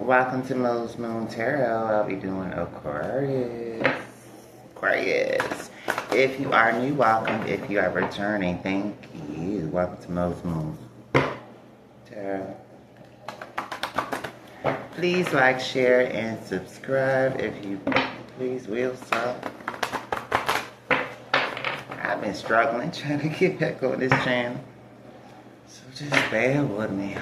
Welcome to Moe'smoon Tarot. I'll be doing Aquarius. Aquarius. If you are new, welcome. If you are returning, thank you. Welcome to Moe'smoon Tarot. Please like, share, and subscribe if you please will so. I've been struggling trying to get back on this channel, so just bear with me.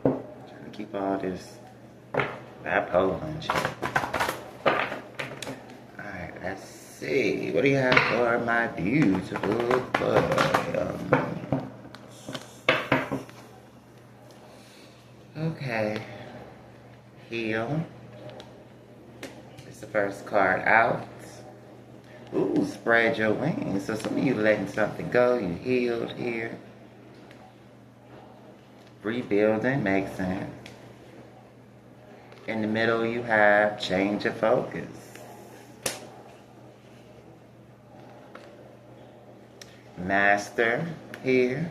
Trying to keep all this bipolar and shit. Alright, let's see. What do you have for my beautiful boy? Okay. Heal. It's the first card out. Ooh, spread your wings. So some of you letting something go. You healed here. Rebuilding makes sense. In the middle you have change of focus. Master here.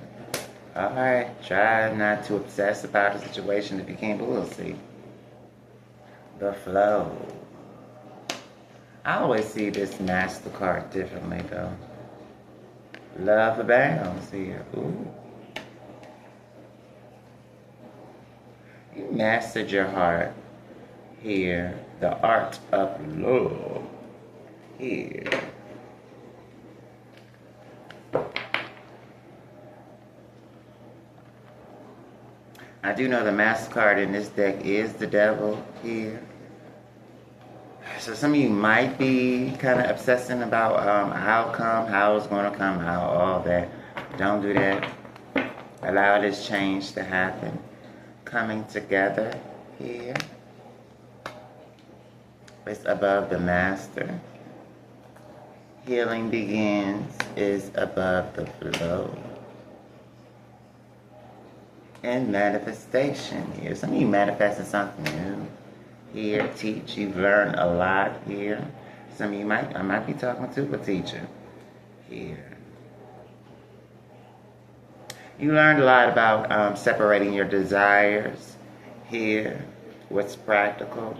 Alright, try not to obsess about the situation if you can, but we'll see. The flow. I always see this master card differently though. Love abounds here. Ooh. You mastered your heart here. The art of love here. I do know the master card in this deck is the devil here. So some of you might be kind of obsessing about outcome, how it's going to come out, all that. Don't do that. Allow this change to happen. Coming together here. It's above the master. Healing begins is above the flow. And manifestation here. Some of you manifesting something new here. Teach. You've learned a lot here. Some of you I might be talking to a teacher here. You learned a lot about separating your desires here. What's practical.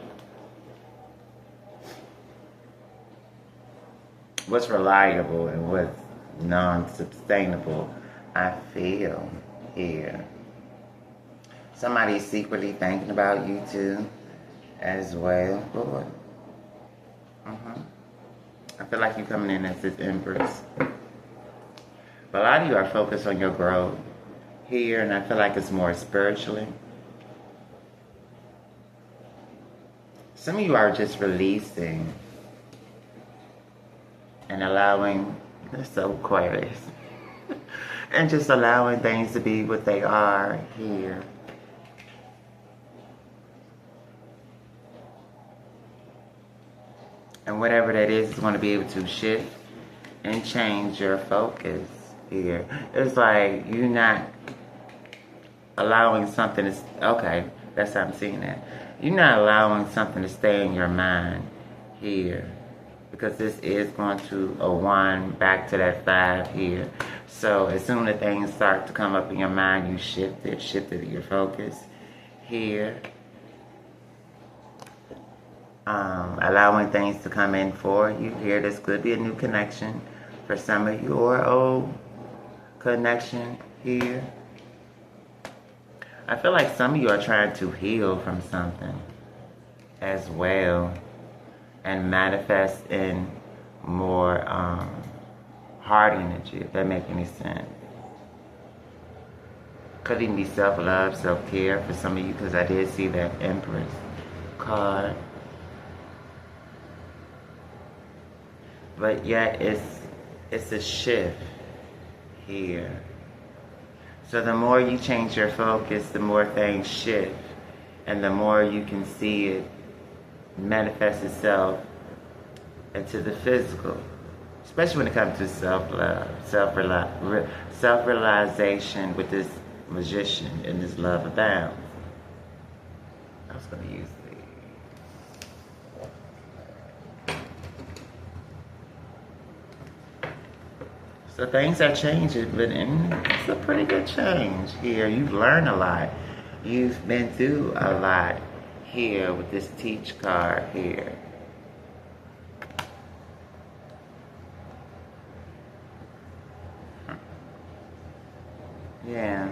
What's reliable and what's non-sustainable. I feel here. Somebody's secretly thinking about you too, as well. Lord. I feel like you're coming in as this Empress. But a lot of you are focused on your growth here, and I feel like it's more spiritually. Some of you are just releasing and allowing, they're so Aquarius, and just allowing things to be what they are here. And whatever that is going to be able to shift and change your focus here. It's like you're not allowing something to, okay, that's how I'm seeing that. You're not allowing something to stay in your mind here. Because this is going to wind back to that 5 here. So as soon as things start to come up in your mind, you shifted your focus here. Allowing things to come in for you here. This could be a new connection for some of you, or old connection here. I feel like some of you are trying to heal from something as well and manifest in more heart energy, if that makes any sense. Could even be self-love, self-care for some of you, because I did see that Empress card. But yet it's a shift here. So the more you change your focus, the more things shift. And the more you can see it manifest itself into the physical. Especially when it comes to self-love, self-realization with this magician and this love abounds. I was going to use these. So things are changing, but it's a pretty good change here. You've learned a lot. You've been through a lot here with this teach card here. Yeah,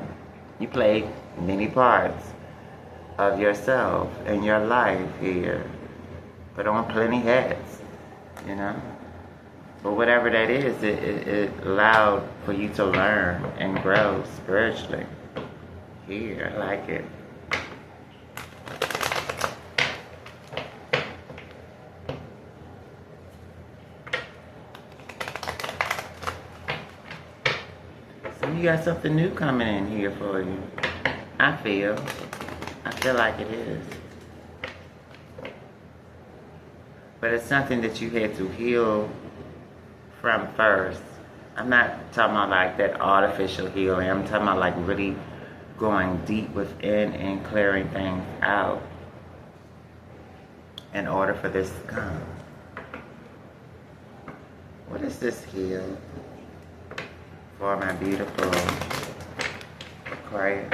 you played many parts of yourself and your life here. Put on plenty hats, you know. But whatever that is, it allowed for you to learn and grow spiritually. Here, I like it. So you got something new coming in here for you. I feel like it is. But it's something that you had to heal from first. I'm not talking about like that artificial healing. I'm talking about like really going deep within and clearing things out in order for this to come. What is this here for my beautiful Aquarius?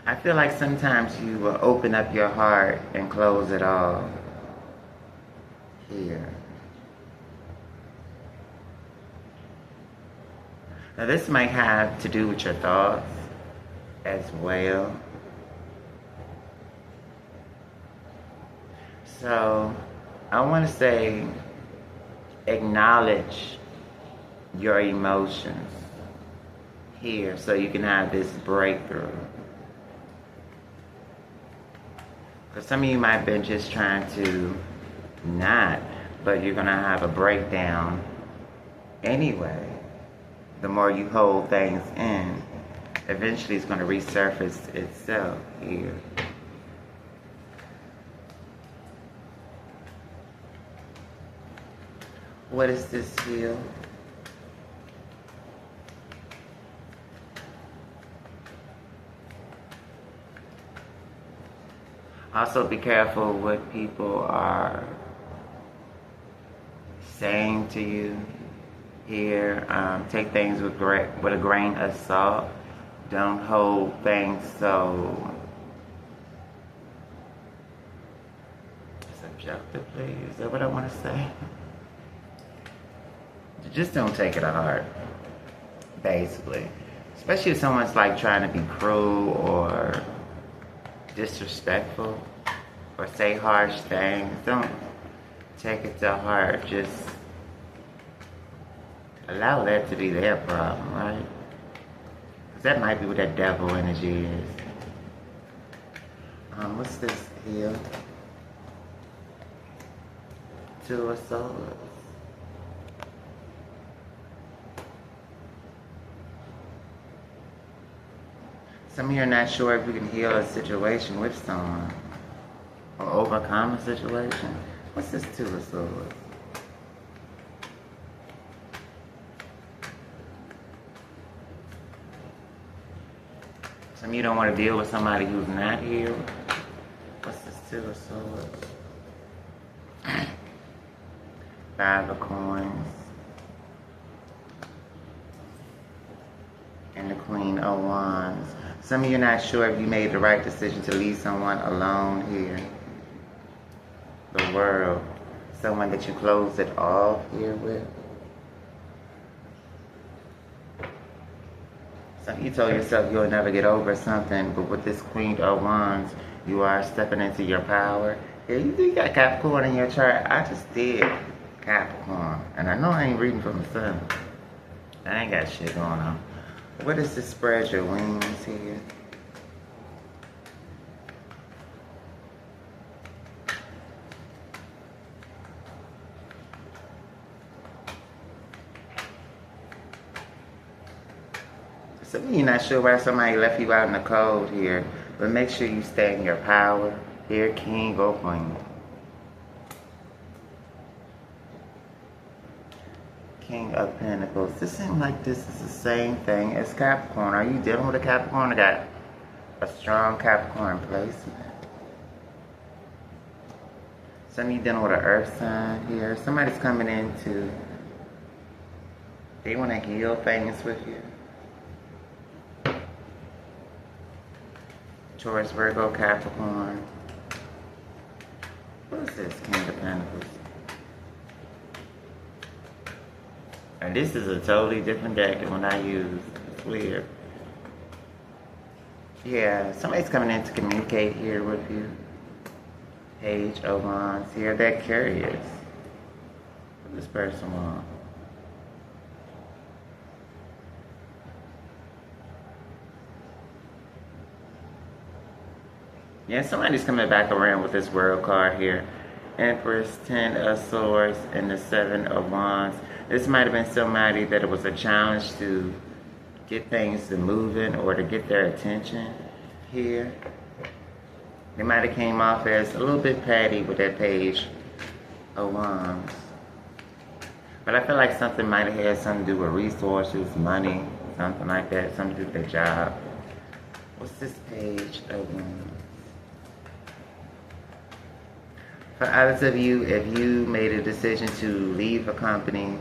I feel like sometimes you will open up your heart and close it all here. Now this might have to do with your thoughts as well. So I want to say acknowledge your emotions here so you can have this breakthrough. Because some of you might have been just trying to not, but you're going to have a breakdown anyway. The more you hold things in, eventually it's going to resurface itself here. What is this here? Also be careful what people are saying to you here. Take things with a grain of salt. Don't hold things so subjectively. Is that what I want to say? Just don't take it to heart, basically. Especially if someone's like trying to be cruel or disrespectful or say harsh things. Don't take it to heart. Just allow that to be their problem, right? Because that might be what that devil energy is. What's this here? Two of Swords. Some of you are not sure if you can heal a situation with someone or overcome a situation. What's this Two of Swords? Some of you don't want to deal with somebody who's not healed. What's this Two of Swords? Five of Coins. And the Queen of Wands. Some of you are not sure if you made the right decision to leave someone alone here. The World. Someone that you closed it off here with. Some of you told yourself you'll never get over something, but with this Queen of Wands, you are stepping into your power. Yeah, you got Capricorn in your chart. I just did Capricorn. And I know I ain't reading from the sun. I ain't got shit going on. What is this spread your wings here? Some of you not sure why somebody left you out in the cold here, but make sure you stay in your power. Here, King or Queen. King of Pentacles. This seems like this is the same thing as Capricorn. Are you dealing with a Capricorn? I got a strong Capricorn placement. Some of you dealing with an earth sign here. Somebody's coming in to, they want to heal things with you. Taurus, Virgo, Capricorn. What is this? King of Pentacles. And this is a totally different deck than one I use. It's weird. Yeah, somebody's coming in to communicate here with you. Page of Wands here. They're curious. What does this person want? Yeah, somebody's coming back around with this World card here. Empress, 10 of Swords, and the 7 of Wands. This might have been somebody that it was a challenge to get things to moving or to get their attention here. They might have came off as a little bit petty with that Page of Wands. But I feel like something might have had something to do with resources, money, something like that, something to do with their job. What's this Page of Wands? For others of you, if you made a decision to leave a company,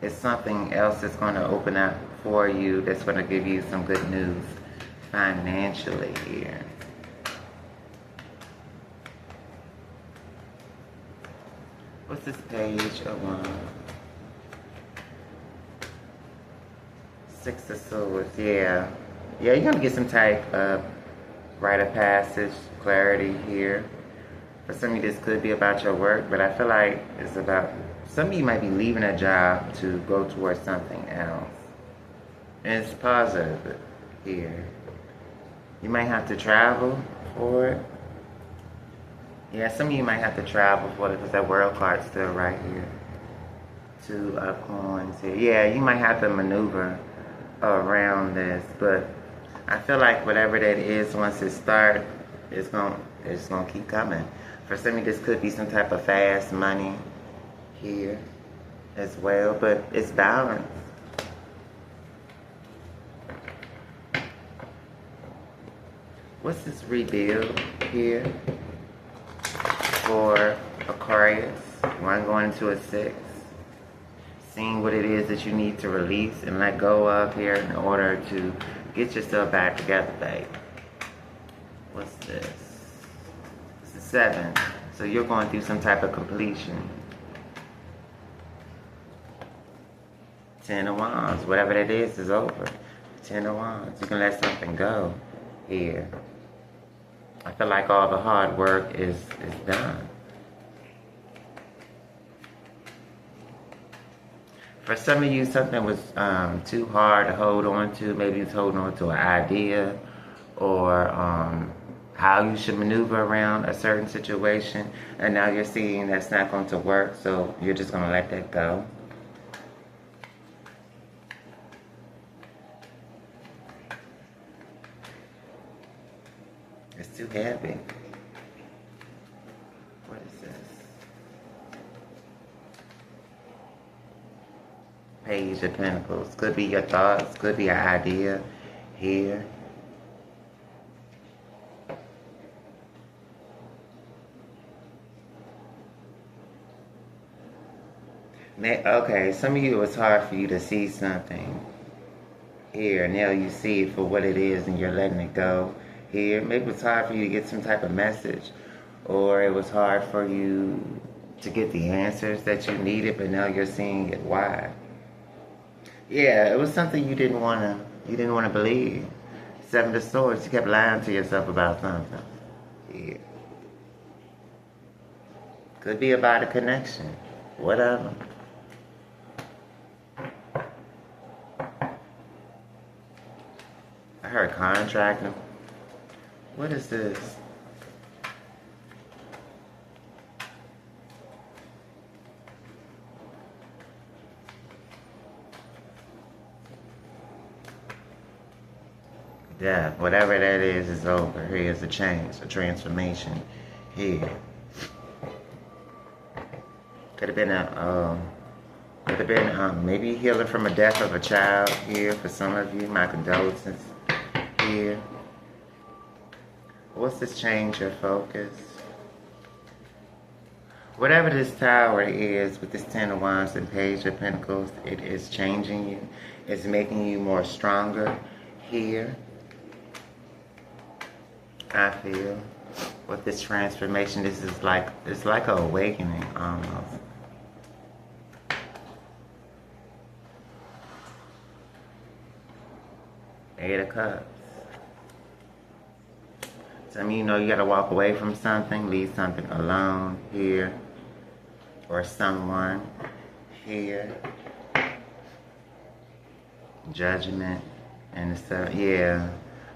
it's something else that's going to open up for you that's going to give you some good news financially here. What's this Page of Wands? 6 of Swords, yeah. Yeah, you're going to get some type of rite of passage, clarity here. For some of you, this could be about your work, but I feel like it's about, some of you might be leaving a job to go towards something else. And it's positive here. You might have to travel for it. Yeah, some of you might have to travel for it because that World card's still right here. 2 of Coins here. Yeah, you might have to maneuver around this, but I feel like whatever that is, once it starts, it's gonna keep coming. For some of you, this could be some type of fast money here as well, but it's balanced. What's this rebuild here for Aquarius? 1 going into a 6. Seeing what it is that you need to release and let go of here in order to get yourself back together, babe. What's this? 7. So you're going through some type of completion. 10 of Wands. Whatever that is over. 10 of Wands. You can let something go here. I feel like all the hard work is done. For some of you, something was too hard to hold on to. Maybe it's holding on to an idea or how you should maneuver around a certain situation, and now you're seeing that's not going to work, so you're just going to let that go. It's too heavy. What is this? Page of Pentacles. Could be your thoughts, could be an idea here. Okay, some of you, it was hard for you to see something here. Now you see it for what it is and you're letting it go here. Maybe it was hard for you to get some type of message, or it was hard for you to get the answers that you needed, but now you're seeing it. Why? Yeah, it was something you didn't want to believe. 7 of Swords, you kept lying to yourself about something. Yeah. Could be about a connection. Whatever. I heard contracting. What is this? Yeah, whatever that is over. Here's a change, a transformation here. Could have been maybe healing from a death of a child here for some of you. My condolences here. What's this change your focus? Whatever this tower is with this 10 of Wands and Page of Pentacles, it is changing you. It's making you more stronger here. I feel with this transformation, this is like, it's like an awakening almost. Eight of Cups. Some of you know you gotta walk away from something, leave something alone here, or someone here. Judgment and stuff, yeah.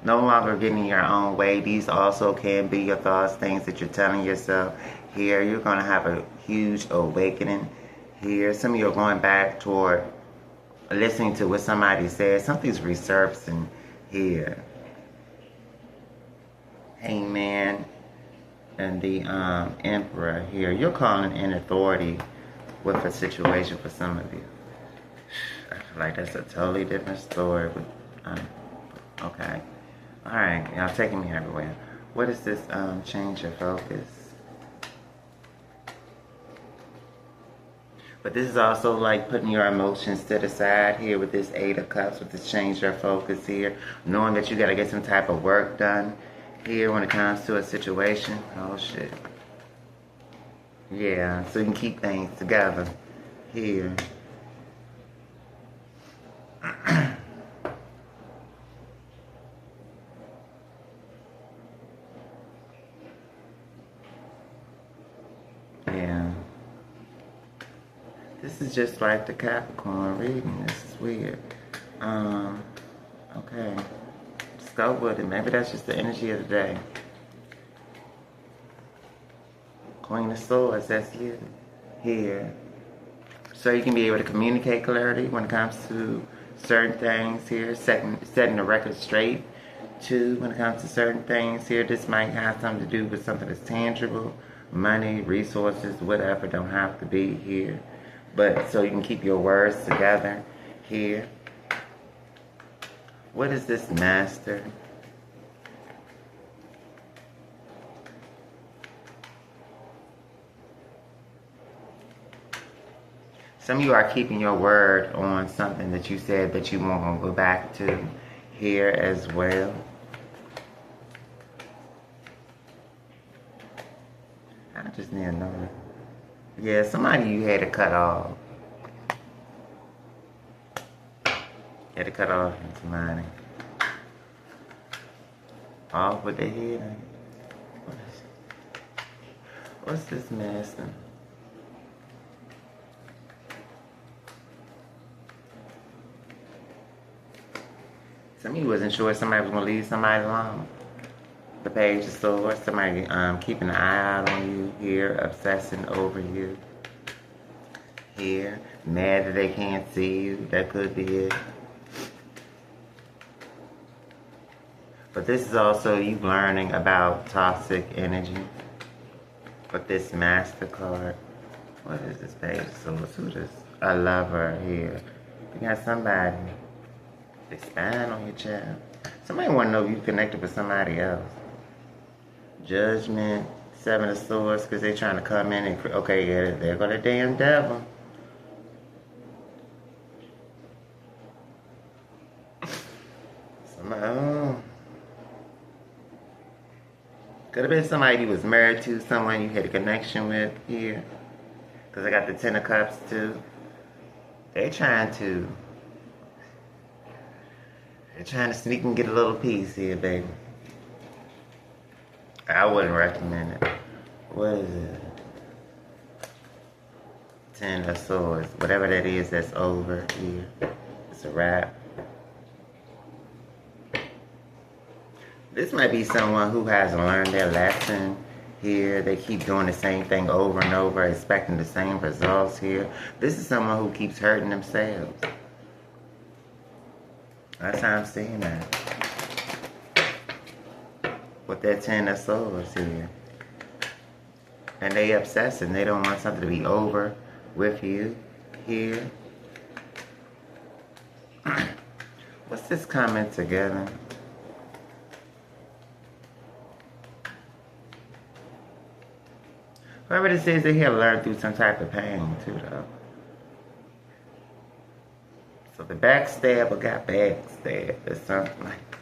No longer getting your own way. These also can be your thoughts, things that you're telling yourself. Here, you're gonna have a huge awakening. Here, some of you are going back toward listening to what somebody says. Something's resurfacing here. Hangman and the Emperor here. You're calling in authority with a situation for some of you. I feel like that's a totally different story. But, okay. Alright, y'all taking me everywhere. What is this change your focus? But this is also like putting your emotions to the side here with this Eight of Cups, with this change your focus here. Knowing that you got to get some type of work done here when it comes to a situation. Oh shit. Yeah, so you can keep things together here. Yeah. This is just like the Capricorn reading. This is weird. Okay. Just go with it. Maybe that's just the energy of the day. Queen of Swords, that's you. Here. So you can be able to communicate clarity when it comes to certain things here. Setting the record straight, too, when it comes to certain things here. This might have something to do with something that's tangible. Money, resources, whatever. Don't have to be here. But so you can keep your words together here. What is this Master? Some of you are keeping your word on something that you said that you won't go back to here as well. I just need to know. Yeah, somebody you had to cut off. You had to cut off somebody. Off with the head. What's this Master? Some of you wasn't sure if somebody was going to leave somebody alone. The Page of Swords, somebody keeping an eye out on you here, obsessing over you here, mad that they can't see you. That could be it. But this is also you learning about toxic energy. With this Master card. What is this Page of Swords? Who this? A lover here. You got somebody. Expand on your child. Somebody want to know if you connected with somebody else. Judgment, Seven of Swords, because they're trying to come in and... Okay, yeah, there go the damn devil. Somebody... Could have been somebody you was married to, someone you had a connection with here. Because I got the Ten of Cups, too. They're trying to sneak and get a little piece here, baby. I wouldn't recommend it. What is it? Ten of Swords. Whatever that is, that's over here. It's a wrap. This might be someone who hasn't learned their lesson here. They keep doing the same thing over and over, expecting the same results here. This is someone who keeps hurting themselves. That's how I'm seeing that. With that Ten of Swords here. And they obsessing. They don't want something to be over with you here. What's this coming together? Whoever this is, they here learn through some type of pain too, though. So the backstabber got backstabbed or something like that.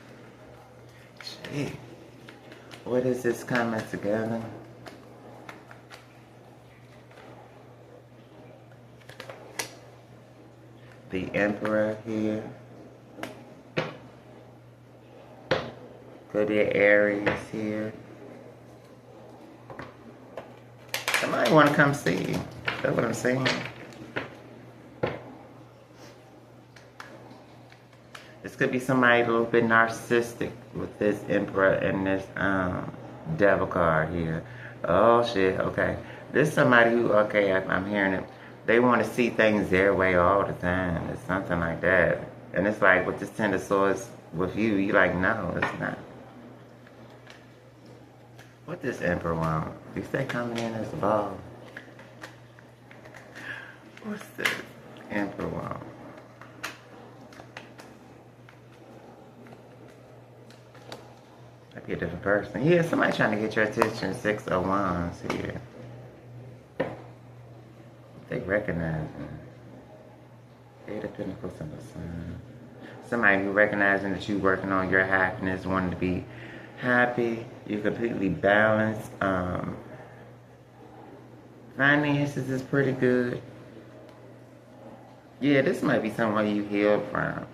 Shit. What is this coming together? The Emperor here. Could be Aries here. Somebody want to come see you. That's what I'm saying. This could be somebody a little bit narcissistic with this Emperor and this Devil card here. Oh shit, okay. This somebody who, okay, I'm hearing it. They want to see things their way all the time. It's something like that. And it's like with this Ten of Swords with you, you're like, no, it's not. What this Emperor want? You say coming in as a ball. What's this Emperor want? Might be a different person. Yeah, somebody trying to get your attention. 6 of Wands here. They recognize him. 8 of Pentacles and the Sun. Somebody who recognizing that you're working on your happiness, wanting to be happy. You're completely balanced. Finances is pretty good. Yeah, this might be someone you healed from.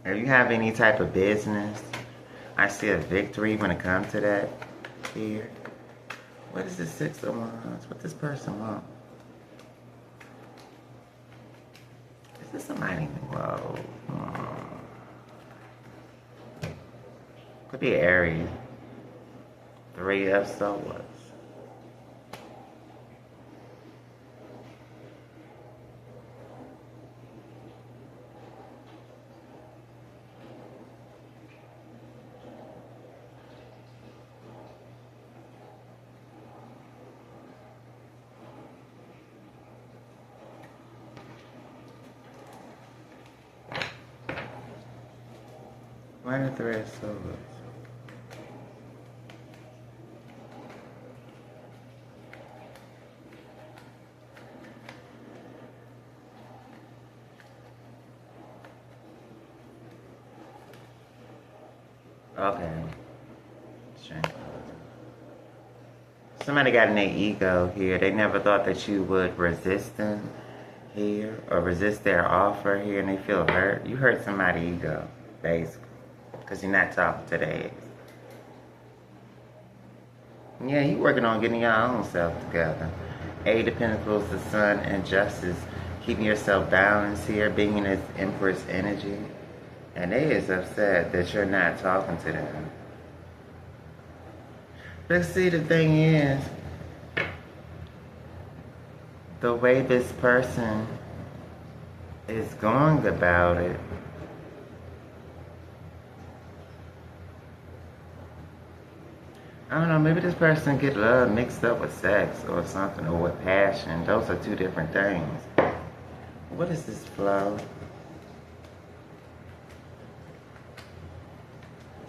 If you have any type of business, I see a victory when it comes to that here. What is the 6 of Wands? What this person want? Is this somebody? Whoa. Could be Aries. 3 of Swords. Why the 3 of Swords? Okay. Somebody got in their ego here. They never thought that you would resist them here or resist their offer here, and they feel hurt. You hurt somebody's ego, basically, because you're not talking to theirs. Yeah, you working on getting your own self together. 8 of Pentacles, the Sun, and Justice. Keeping yourself balanced here, being in this Empress energy. And they is upset that you're not talking to them. But see, the thing is, the way this person is going about it, I don't know, maybe this person get love mixed up with sex or something, or with passion. Those are two different things. What is this flow?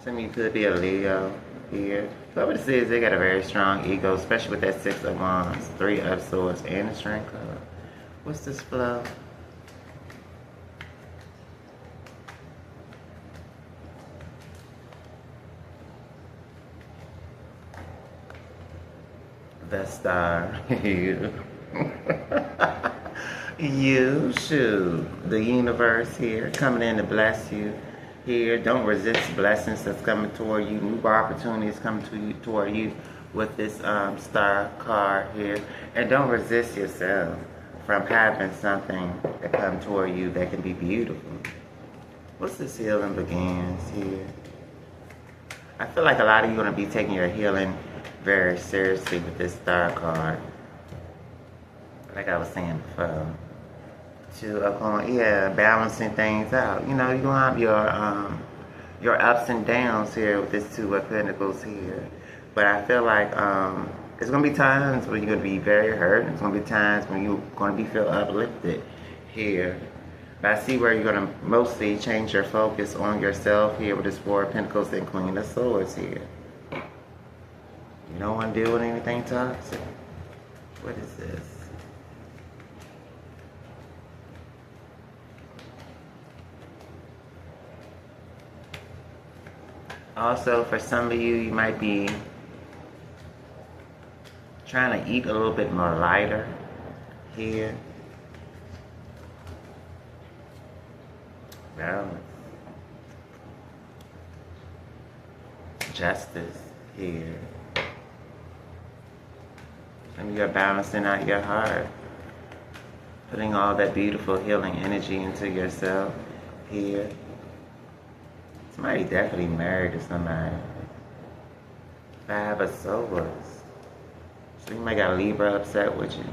Some of you could be a Leo here. Whoever this is, they got a very strong ego, especially with that 6 of Wands, 3 of Swords, and the Strength card. What's this flow? The Star. You. You, shoot. The universe here, coming in to bless you. Here, don't resist blessings that's coming toward you. New opportunities coming to you, toward you with this Star card here. And don't resist yourself from having something that come toward you that can be beautiful. What's this healing begins here? I feel like a lot of you are going to be taking your healing very seriously with this Star card. Like I was saying before. Yeah, balancing things out. You know, you're going to have your ups and downs here with this 2 of Pentacles here. But I feel like it's going to be times when you're going to be very hurt. It's going to be times when you're going to feel uplifted here. But I see where you're going to mostly change your focus on yourself here with this 4 of Pentacles and Queen of Swords here. You don't want to deal with anything toxic. What is this? Also, for some of you, you might be trying to eat a little bit more lighter here. Balance. Justice here. And you're balancing out your heart. Putting all that beautiful healing energy into yourself here. Somebody definitely married to somebody. 5 of Swords. So you might got a Libra upset with you.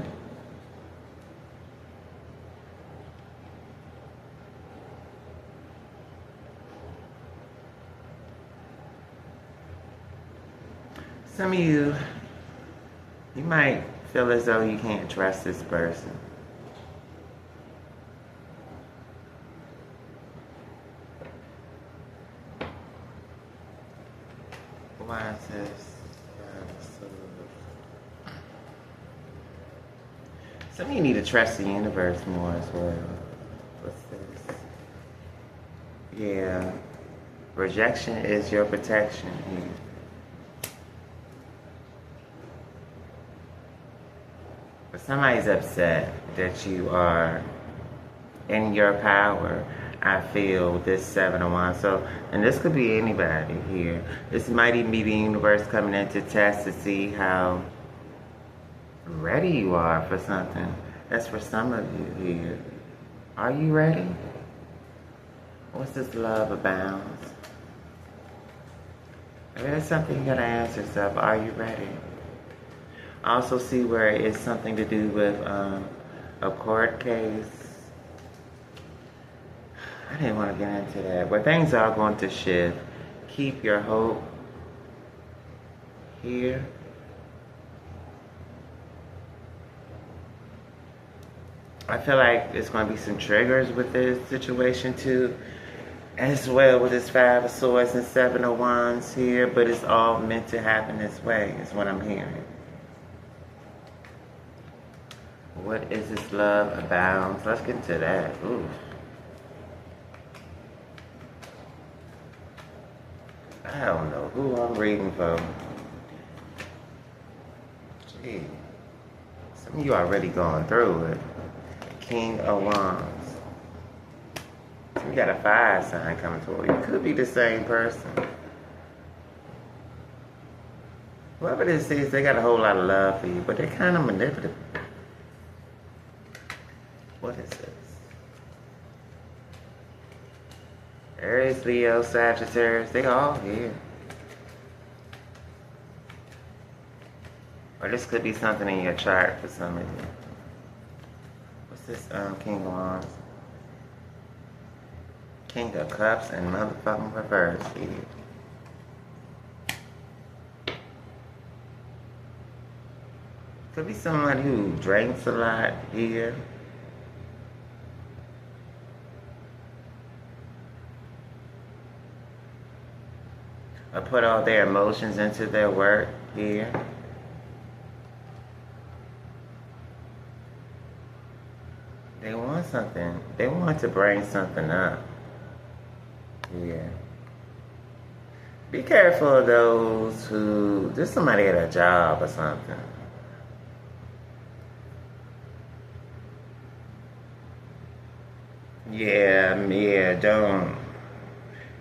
Some of you, you might feel as though you can't trust this person. Why is this? Some of you need to trust the universe more as well. What's this? Yeah. Rejection is your protection here. But somebody's upset that you are in your power. I feel this 7 of Wands. So, and this could be anybody here. This might even be the universe coming in to test to see how ready you are for something. That's for some of you here. Are you ready? What's this love abounds? There's something you gotta ask yourself. Are you ready? I also see where it's something to do with a court case. I didn't want to get into that, but things are going to shift. Keep your hope here. I feel like there's going to be some triggers with this situation too, as well with this 5 of Swords and 7 of Wands here, but it's all meant to happen this way, is what I'm hearing. What is this love abounds? Let's get into that. Ooh. I don't know who I'm reading for. Gee. Some of you already going through it. King of Wands. So you got a fire sign coming toward you. It could be the same person. Whoever this is, they got a whole lot of love for you, but they're kind of manipulative. What is this? Aries, Leo, Sagittarius, they all here. Or this could be something in your chart for some of you. What's this King of Wands? King of Cups and motherfucking reverse here. Could be someone who drinks a lot here. Or put all their emotions into their work here. They want something. They want to bring something up. Yeah. Be careful of those who, there's somebody at a job or something. Yeah, don't.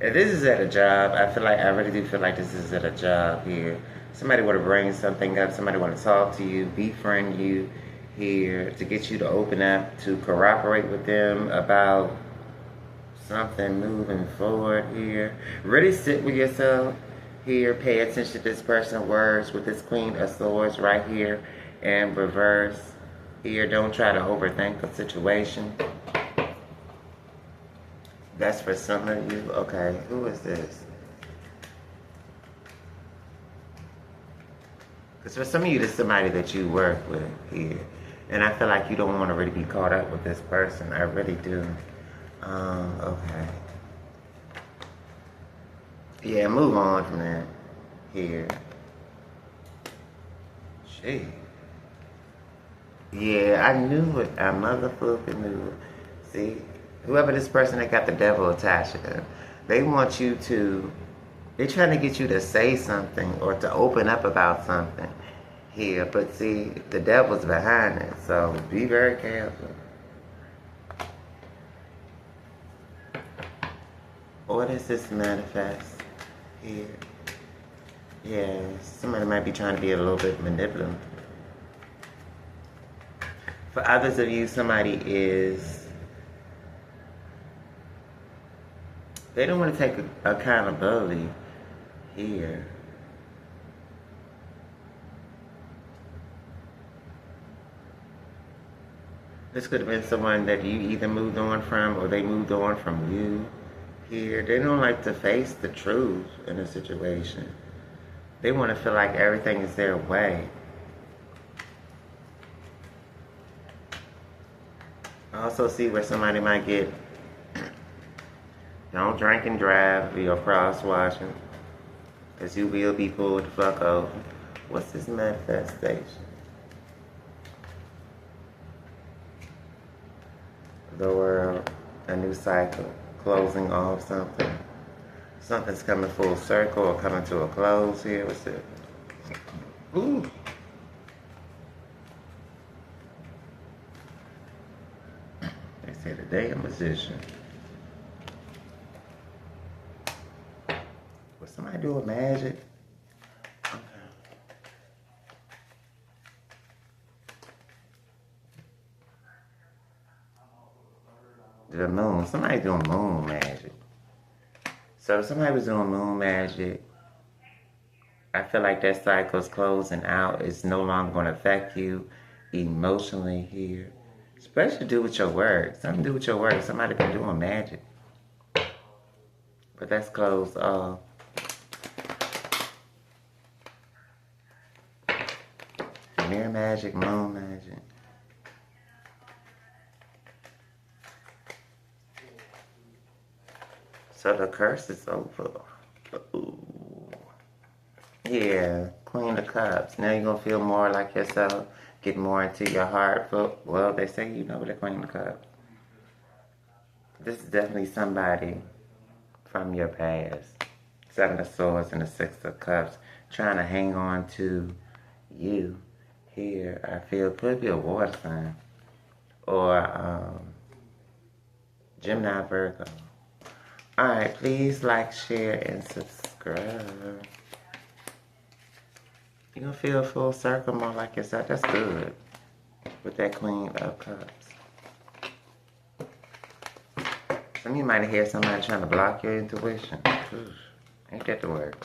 If this is at a job, I really do feel like this is at a job here. Somebody want to bring something up, somebody want to talk to you, befriend you here, to get you to open up, to cooperate with them about something moving forward here. Really sit with yourself here, pay attention to this person's words with this Queen of Swords right here and reverse here. Don't try to overthink a situation. That's for some of you. Okay, who is this? Because for some of you, this is somebody that you work with here. And I feel like you don't want to really be caught up with this person. I really do. Okay. Yeah, move on from that. Here. Gee. Yeah, I knew it. I motherfucking knew it. See? Whoever this person that got the devil attached to them, they want you to They're trying to get you to say something or to open up about something here. But see, the devil's behind it. So be very careful. What does this manifest here? Yeah, somebody might be trying to be a little bit manipulative. For others of you, somebody is... They don't want to take accountability here. This could have been someone that you either moved on from or they moved on from you here. They don't like to face the truth in a situation. They want to feel like everything is their way. I also see where somebody might get, don't drink and drive, or cross-watching, because you will be pulled the fuck over. What's this manifestation? The world, a new cycle, closing off something. Something's coming full circle or coming to a close here. What's it? Ooh. They say the damn musician. Was somebody doing magic? Okay. The moon. Somebody doing moon magic. So if somebody was doing moon magic, I feel like that cycle's closing out. It's no longer going to affect you emotionally here. Especially to do with your work. Something to do with your work. Somebody been doing magic. But that's closed off. Mirror magic, moon magic. So the curse is over. Ooh. Yeah, Queen of Cups. Now you're going to feel more like yourself. Get more into your heart. Well, they say you know the Queen of Cups. This is definitely somebody from your past. Seven of Swords and the Six of Cups. Trying to hang on to you. Here, I feel could be a water sign. Or Gemini, Virgo. Alright, please like, share, and subscribe. You're going to feel full circle more like yourself. That's good. With that Queen of Cups. Some of you might hear somebody trying to block your intuition. Ain't that the word?